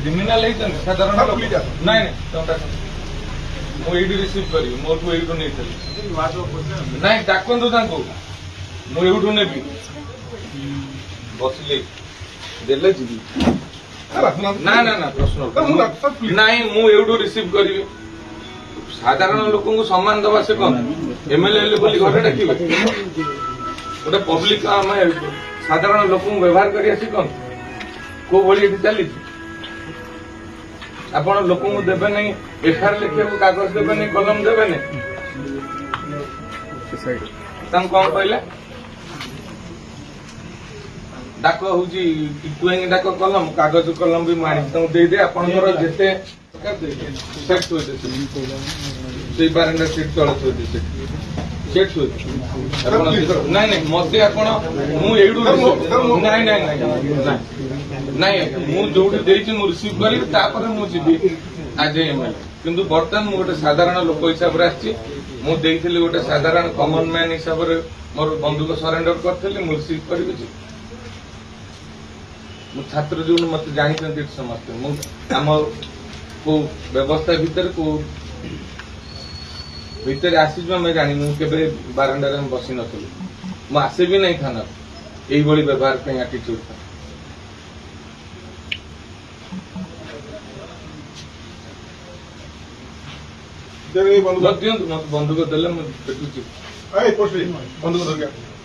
criminal साधारण नाई मुझे रिसीव करी मोर को नहीं डाकतु मुझे ने बसले देले जी ना ना ना प्रश्न नाई मुझे रिसीव करी साधारण लोक सम्मान दबा से कौन एमएलए बोली घर डाक गोटे पब्लिक आम साधारण लोक व्यवहार कर कौन को भाई चली आपण लोक देवे नहीं एफआईआर लिखा कागज देवे नहीं कलम देवे नहीं कौन कहले डाक हूँ टुएंग डाक कलम कागज कलम भी मारी दे आपंकर जिते बारंडा सीट तले थोड़ी सेट नाई नाई मत मुझे नाई नाई नाई मुझे रिसीव कर मुझे आज एमएलए किंतु बर्तमान मुझे गोटे साधारण लोक हिसाब से मुझे गोटे साधारण कॉमन मैन हिसाब से मोर बंधुक सरेंडर करी रिसीव करी छात्र जो मत जानते समस्त आम को व्यवस्था भितर को भितर आसी मैं जानी मुझे बारंडा बसी नी मुझे आसे भी नहीं थाना यही व्यवहार आटीट्यूड दिंतु मत बंधुक देले मुझे देखुची बंधुक